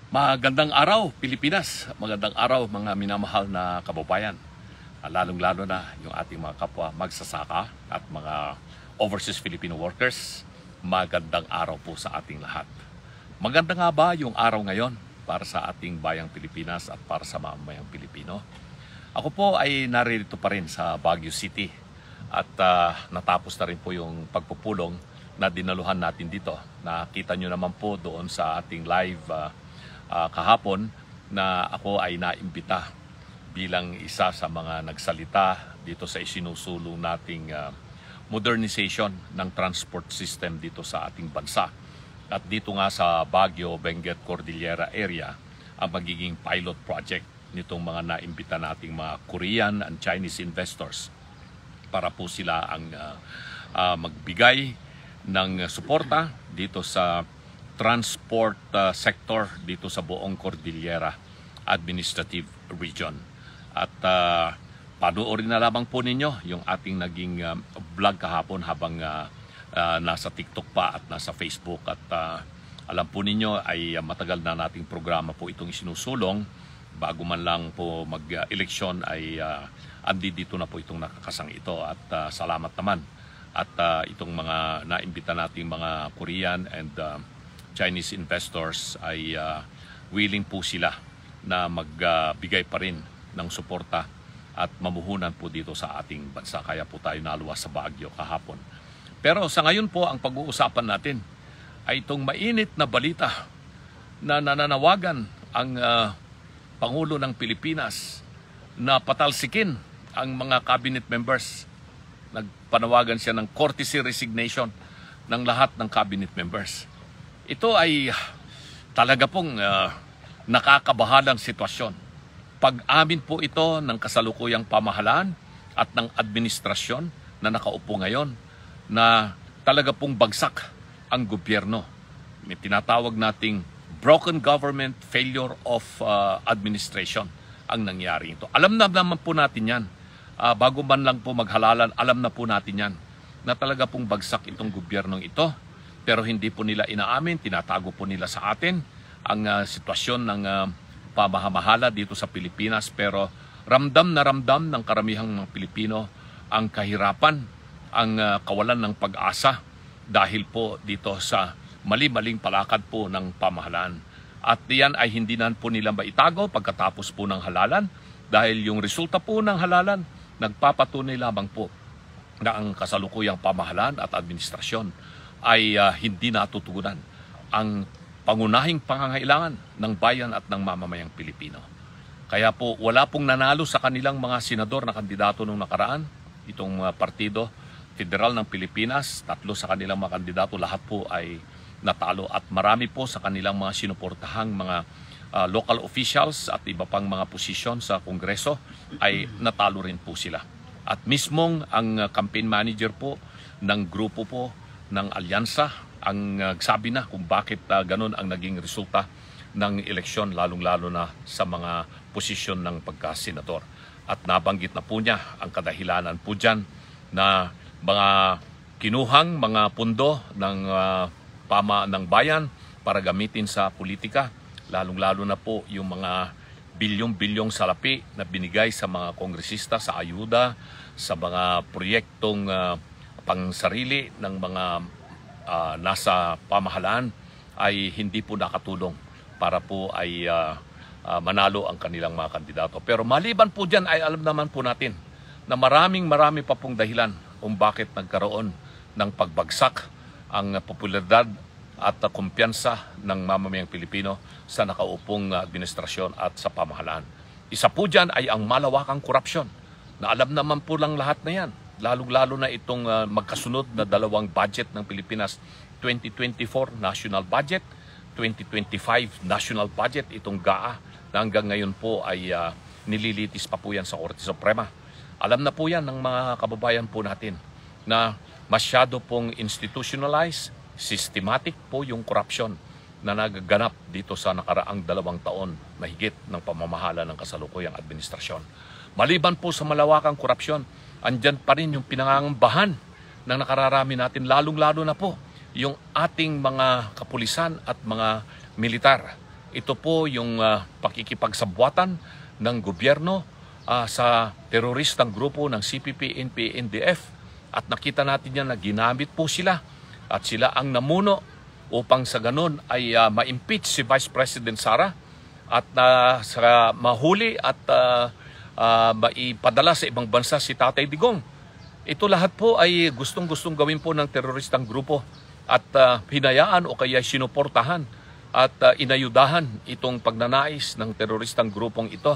Magandang araw, Pilipinas. Magandang araw, mga minamahal na kababayan. Lalong-lalo na yung ating mga kapwa magsasaka at mga overseas Filipino workers. Magandang araw po sa ating lahat. Maganda nga ba yung araw ngayon para sa ating bayang Pilipinas at para sa mamamayang Pilipino? Ako po ay narito pa rin sa Baguio City at natapos na rin po yung pagpupulong na dinaluhan natin dito. Nakita nyo naman po doon sa ating live kahapon na ako ay naimbita bilang isa sa mga nagsalita dito sa isinusulong nating modernization ng transport system dito sa ating bansa. At dito nga sa Baguio, Benguet, Cordillera area ang magiging pilot project nitong mga naimbita nating mga Korean and Chinese investors para po sila ang magbigay ng suporta dito sa transport sector dito sa buong Cordillera Administrative Region. At panoorin na lamang po ninyo yung ating naging vlog kahapon habang nasa TikTok pa at nasa Facebook. At alam po ninyo ay matagal na nating programa po itong isinusulong. Bago man lang po mag-eleksyon ay dito na po itong nakakasang ito. At salamat naman. At itong mga naimbita nating mga Korean and Chinese investors ay willing po sila na magbigay pa rin ng suporta at mamuhunan po dito sa ating bansa. Kaya po tayo naluwas sa Baguio kahapon. Pero sa ngayon po, ang pag-uusapan natin ay itong mainit na balita na nananawagan ang Pangulo ng Pilipinas na patalsikin ang mga cabinet members. Nagpanawagan siya ng courtesy resignation ng lahat ng cabinet members. Ito ay talaga pong nakakabahalang sitwasyon. Pag-amin po ito ng kasalukuyang pamahalaan at ng administrasyon na nakaupo ngayon na talaga pong bagsak ang gobyerno. May tinatawag nating broken government, failure of administration ang nangyari ito. Alam na naman po natin yan. Bago man lang po maghalalan, alam na po natin yan na talaga pong bagsak itong gobyernong ito. Pero hindi po nila inaamin, tinatago po nila sa atin ang sitwasyon ng pamamahala dito sa Pilipinas. Pero ramdam na ramdam ng karamihang mga Pilipino ang kahirapan, ang kawalan ng pag-asa dahil po dito sa mali-maling palakad po ng pamahalaan. At diyan ay hindi na po nila maitago pagkatapos po ng halalan dahil yung resulta po ng halalan nagpapatunay lamang po na ang kasalukuyang pamahalaan at administrasyon ay hindi natutugunan ang pangunahing pangangailangan ng bayan at ng mamamayang Pilipino. Kaya po wala pong nanalo sa kanilang mga senador na kandidato nung nakaraan. Itong partido federal ng Pilipinas, 3 sa kanilang mga kandidato, lahat po ay natalo. At marami po sa kanilang mga sinuportahang mga local officials at iba pang mga posisyon sa Kongreso ay natalo rin po sila. At mismong ang campaign manager po ng grupo po ng alyansa ang sabi na kung bakit ganun ang naging resulta ng eleksyon, lalong-lalo na sa mga posisyon ng pagka-senador. At nabanggit na po niya ang kadahilanan po dyan na mga kinuhang mga pundo ng bayan para gamitin sa politika, lalong-lalo na po yung mga bilyong-bilyong salapi na binigay sa mga kongresista sa ayuda, sa mga proyektong pangsarili ng mga nasa pamahalaan ay hindi po nakatulong para po ay manalo ang kanilang mga kandidato. Pero maliban po dyan ay alam naman po natin na marami pa pong dahilan kung bakit nagkaroon ng pagbagsak ang popularidad at kumpiyansa ng mamamayang Pilipino sa nakaupong administrasyon at sa pamahalaan. Isa po dyan ay ang malawakang korupsyon na alam naman po lang lahat na yan. Lalong-lalo na itong magkasunod na dalawang budget ng Pilipinas, 2024 National Budget, 2025 National Budget, itong GAA na hanggang ngayon po ay nililitis pa po yan sa Korte Suprema. Alam na po yan ng mga kababayan po natin na masyado pong institutionalized, systematic po yung korupsyon na nagaganap dito sa nakaraang 2 taon mahigit ng pamamahala ng kasalukuyang administrasyon. Maliban po sa malawakang korupsyon, andyan pa rin yung pinangangambahan ng nakararami natin, lalong-lalo na po yung ating mga kapulisan at mga militar ito po yung pakikipagsabwatan ng gobyerno sa teroristang grupo ng CPP, NPA, NDF. At nakita natin yan na ginamit po sila at sila ang namuno upang sa ganun ay ma-impeach si Vice President Sara at sa mahuli at maipadala sa ibang bansa si Tatay Digong. Ito lahat po ay gustong-gustong gawin po ng teroristang grupo at hinayaan o kaya sinuportahan at inayudahan itong pagnanais ng teroristang grupong ito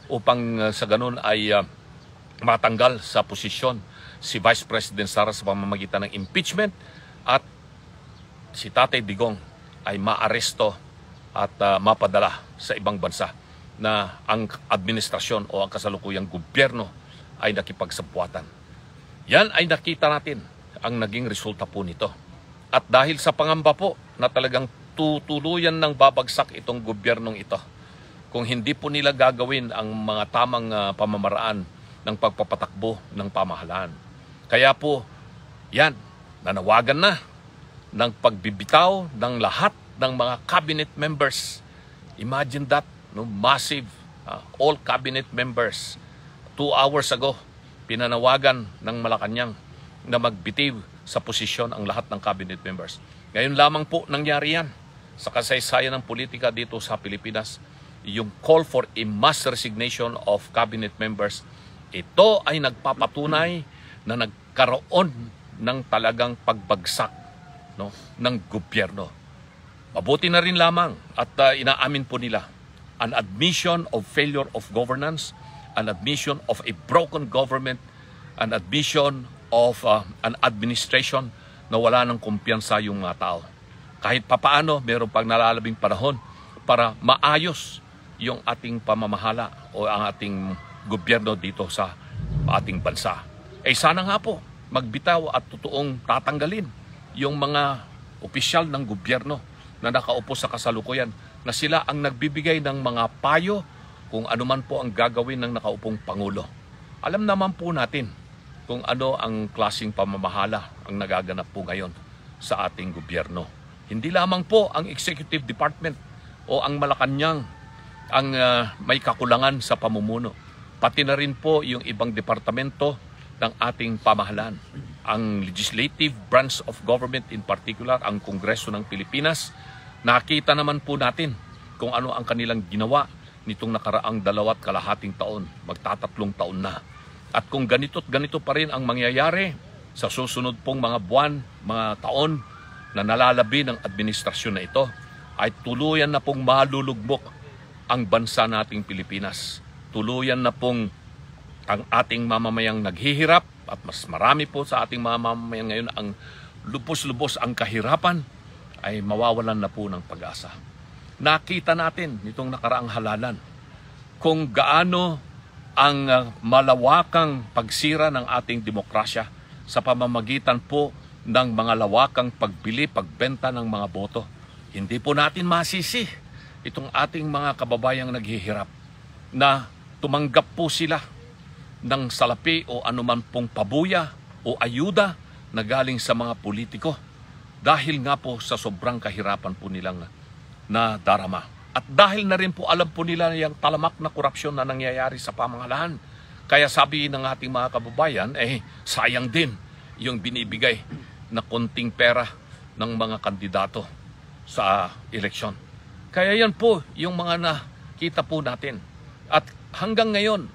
upang sa ganun ay matanggal sa posisyon si Vice President Sara sa pamamagitan ng impeachment at si Tatay Digong ay maaresto at mapadala sa ibang bansa na ang administrasyon o ang kasalukuyang gobyerno ay nakipagsabwatan. Yan ay nakita natin ang naging resulta po nito. At dahil sa pangamba po na talagang tutuluyan ng babagsak itong gobyernong ito, kung hindi po nila gagawin ang mga tamang pamamaraan ng pagpapatakbo ng pamahalaan. Kaya po, yan, nanawagan na ng pagbibitaw ng lahat ng mga cabinet members. Imagine that, no? Massive, all cabinet members. 2 hours ago, pinanawagan ng Malacanang na magbitiw sa posisyon ang lahat ng cabinet members. Ngayon lamang po nangyari yan sa kasaysayan ng politika dito sa Pilipinas. Yung call for a mass resignation of cabinet members, ito ay nagpapatunay na nagkaroon ng talagang pagbagsak, no, ng gobyerno. Mabuti na rin lamang at inaamin po nila an admission of failure of governance, an admission of a broken government, an admission of an administration na wala ng kumpiyansa yung mga tao. Kahit papaano, meron pang nalalabing panahon para maayos yung ating pamamahala o ang ating gobyerno dito sa ating bansa. Sana nga po, magbitaw at totoong tatanggalin yung mga opisyal ng gobyerno na nakaupo sa kasalukuyan na sila ang nagbibigay ng mga payo kung ano man po ang gagawin ng nakaupong Pangulo. Alam naman po natin kung ano ang klaseng pamamahala ang nagaganap po ngayon sa ating gobyerno. Hindi lamang po ang Executive Department o ang Malacanang ang may kakulangan sa pamumuno. Pati na rin po yung ibang departamento ng ating pamahalaan. Ang legislative branch of government in particular, ang Kongreso ng Pilipinas, nakita naman po natin kung ano ang kanilang ginawa nitong nakaraang 2.5 taon, magtatatlong taon na. At kung ganito't ganito pa rin ang mangyayari sa susunod pong mga buwan, mga taon na nalalabi ng administrasyon na ito, ay tuluyan na pong malulugbok ang bansa nating Pilipinas. Tuluyan na pong ang ating mamamayang naghihirap at mas marami po sa ating mga mamamayang ngayon ang lubos-lubos ang kahirapan, ay mawawalan na po ng pag-asa. Nakita natin nitong nakaraang halalan kung gaano ang malawakang pagsira ng ating demokrasya sa pamamagitan po ng mga lawakang pagbili, pagbenta ng mga boto. Hindi po natin masisi itong ating mga kababayang naghihirap na tumanggap po sila ng salapi o anuman pong pabuya o ayuda na galing sa mga politiko dahil nga po sa sobrang kahirapan po nilang nadarama. At dahil na rin po alam po nila yung talamak na korupsyon na nangyayari sa pamahalaan. Kaya sabi ng ating mga kababayan, sayang din yung binibigay na konting pera ng mga kandidato sa eleksyon. Kaya yan po yung mga nakita po natin. At hanggang ngayon,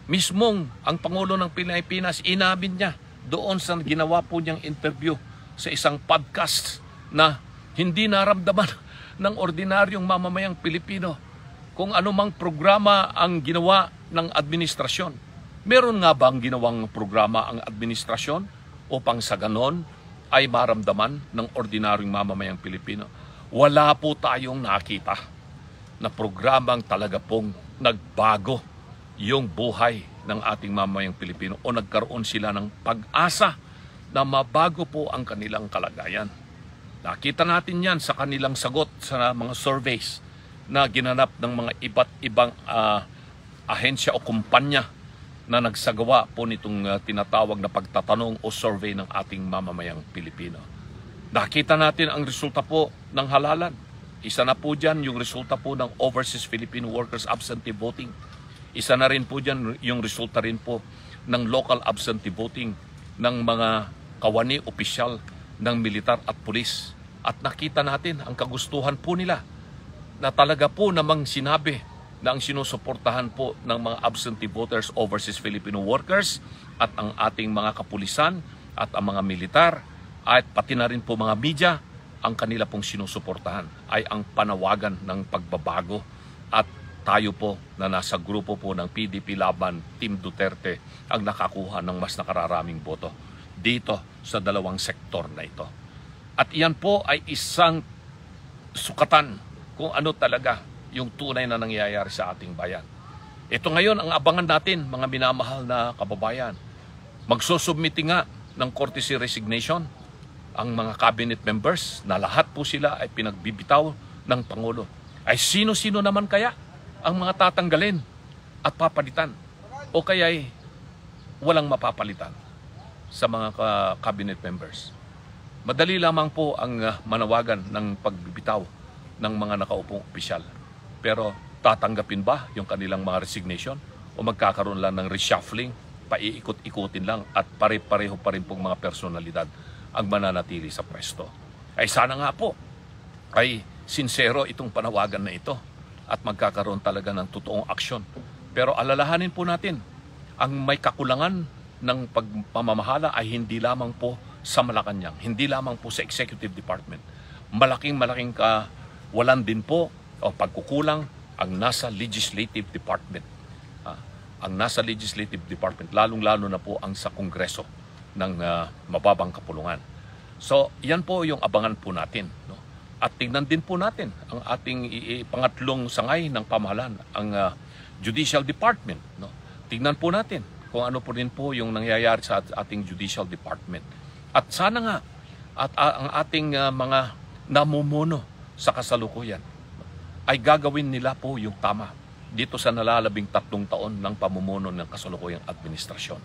mismong ang Pangulo ng Pilipinas, inamin niya doon sa ginawa po niyang interview sa isang podcast na hindi naramdaman ng ordinaryong mamamayang Pilipino kung anumang programa ang ginawa ng administrasyon. Meron nga ba ang ginawang programa ang administrasyon upang sa ganon ay maramdaman ng ordinaryong mamamayang Pilipino? Wala po tayong nakita na programang talaga pong nagbago yung buhay ng ating mamamayang Pilipino o nagkaroon sila ng pag-asa na mabago po ang kanilang kalagayan. Nakita natin yan sa kanilang sagot sa mga surveys na ginanap ng mga iba't ibang ahensya o kumpanya na nagsagawa po nitong tinatawag na pagtatanong o survey ng ating mamamayang Pilipino. Nakita natin ang resulta po ng halalan. Isa na po dyan yung resulta po ng overseas Filipino workers absentee voting. Isa na rin po dyan yung resulta rin po ng local absentee voting ng mga kawani opisyal ng militar at pulis. At nakita natin ang kagustuhan po nila na talaga po namang sinabi na ang sinusuportahan po ng mga absentee voters, overseas Filipino workers at ang ating mga kapulisan at ang mga militar at pati na rin po mga media, ang kanila pong sinusuportahan ay ang panawagan ng pagbabago at tayo po na nasa grupo po ng PDP Laban, Team Duterte ang nakakuha ng mas nakararaming boto dito sa dalawang sektor na ito. At iyan po ay isang sukatan kung ano talaga yung tunay na nangyayari sa ating bayan. Ito ngayon ang abangan natin, mga minamahal na kababayan. Magsusubmiti nga ng courtesy resignation ang mga cabinet members na lahat po sila ay pinagbibitaw ng Pangulo. Ay sino-sino naman kaya ang mga tatanggalin at papalitan? O kaya ay walang mapapalitan sa mga cabinet members? Madali lamang po ang manawagan ng pagbibitaw ng mga nakaupong opisyal. Pero tatanggapin ba yung kanilang mga resignation? O magkakaroon lang ng reshuffling, paiikot-ikutin lang at pare-pareho pa rin pong mga personalidad ang mananatili sa pwesto? Ay sana nga po ay sincero itong panawagan na ito at magkakaroon talaga ng totoong aksyon. Pero alalahanin po natin, ang may kakulangan ng pagpamamahala ay hindi lamang po sa Malacanang, hindi lamang po sa Executive Department. Malaking kawalan din po o pagkukulang ang nasa Legislative Department. Ang nasa Legislative Department, lalong-lalo na po ang sa Kongreso ng mababang kapulungan. So, yan po yung abangan po natin. No? At tingnan din po natin ang ating pangatlong sangay ng pamahalaan, ang Judicial Department. No? Tingnan po natin kung ano po rin po yung nangyayari sa ating Judicial Department. At sana nga, at ang ating mga namumuno sa kasalukuyan ay gagawin nila po yung tama dito sa nalalabing 3 taon ng pamumuno ng kasalukuyang administrasyon.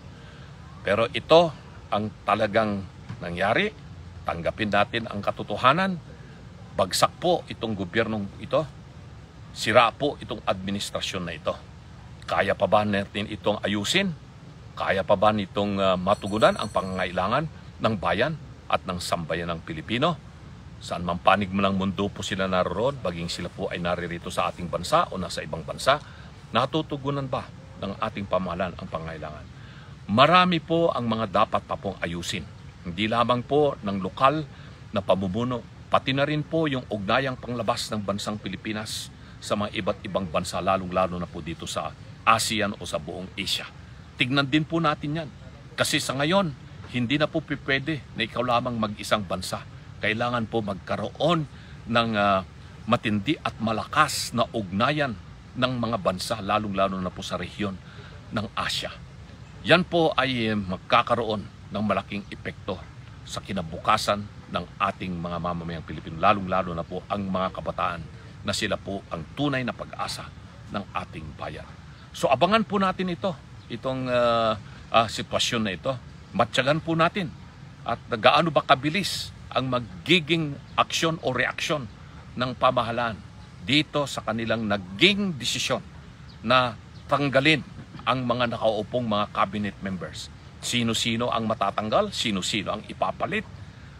Pero ito ang talagang nangyari. Tanggapin natin ang katotohanan. Bagsak po itong gobyernong ito. Sira po itong administrasyon na ito. Kaya pa ba natin itong ayusin? Kaya pa ba nitong matugunan ang pangangailangan ng bayan at ng sambayan ng Pilipino? Saan mang panig mo ng mundo po sila naroon, baging sila po ay naririto sa ating bansa o nasa ibang bansa, natutugunan ba ng ating pamahalaan ang pangangailangan? Marami po ang mga dapat pa pong ayusin. Hindi lamang po ng lokal na pamumuno, pati na rin po yung ugnayang panglabas ng bansang Pilipinas sa mga iba't ibang bansa, lalong-lalo na po dito sa ASEAN o sa buong Asia. Tignan din po natin yan. Kasi sa ngayon, hindi na po pwede na ikaw lamang mag-isang bansa. Kailangan po magkaroon ng matindi at malakas na ugnayan ng mga bansa, lalong-lalo na po sa rehiyon ng Asia. Yan po ay magkakaroon ng malaking epekto sa kinabukasan ng ating mga mamamayang Pilipino, lalong-lalo na po ang mga kabataan na sila po ang tunay na pag-asa ng ating bayan. So abangan po natin itong sitwasyon na ito. Matyagan po natin at gaano ba kabilis ang magiging aksyon o reaksyon ng pamahalaan dito sa kanilang naging desisyon na tanggalin ang mga nakaupong mga cabinet members. Sino-sino ang matatanggal, sino-sino ang ipapalit,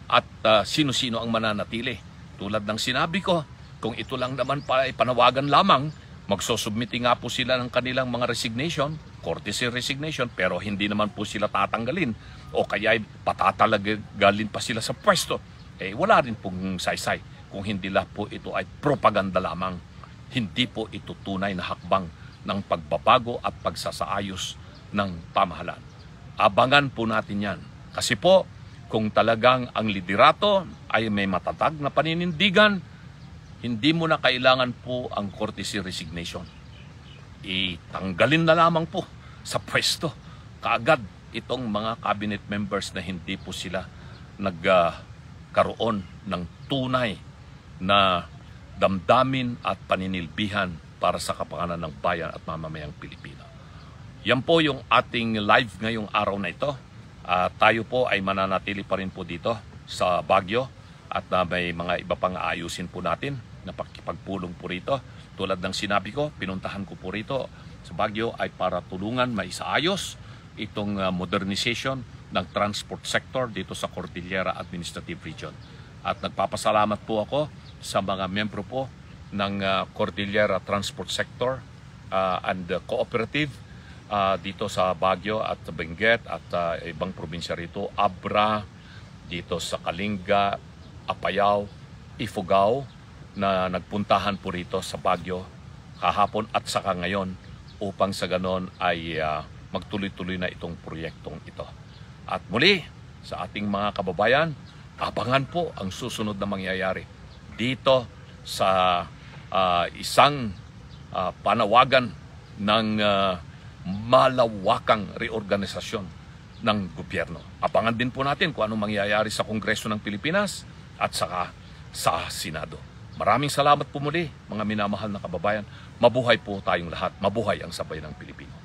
at sino-sino ang mananatili. Tulad ng sinabi ko, kung ito lang naman pa ay panawagan lamang, magsusubmiti nga po sila ng kanilang mga resignation, courtesy resignation, pero hindi naman po sila tatanggalin o kaya patatalagalin pa sila sa pwesto. Wala rin pong saysay kung hindi lang po ito ay propaganda lamang. Hindi po ito tunay na hakbang ng pagbabago at pagsasaayos ng pamahalaan. Abangan po natin yan. Kasi po, kung talagang ang liderato ay may matatag na paninindigan, hindi mo na kailangan po ang courtesy resignation. Itanggalin na lamang po sa pwesto kaagad itong mga cabinet members na hindi po sila nagkaroon ng tunay na damdamin at paninilbihan para sa kapakanan ng bayan at mamamayang Pilipino. Yan po yung ating live ngayong araw na ito. Tayo po ay mananatili pa rin po dito sa Baguio at may mga iba pang aayusin po natin na pakikipagpulong po rito. Tulad ng sinabi ko, pinuntahan ko po rito sa Baguio ay para tulungan maisaayos itong modernization ng transport sector dito sa Cordillera Administrative Region. At nagpapasalamat po ako sa mga membro po ng Cordillera Transport Sector and Cooperative dito sa Baguio at Benguet at ibang probinsya rito, Abra, dito sa Kalinga, Apayao, Ifugao, na nagpuntahan po rito sa Baguio kahapon at saka ngayon upang sa ganon ay magtuloy-tuloy na itong proyektong ito. At muli, sa ating mga kababayan, abangan po ang susunod na mangyayari dito sa isang panawagan ng malawakang reorganisasyon ng gobyerno. Abangan din po natin kung anong mangyayari sa Kongreso ng Pilipinas at saka sa Senado. Maraming salamat po muli, mga minamahal na kababayan. Mabuhay po tayong lahat. Mabuhay ang sabay ng Pilipino.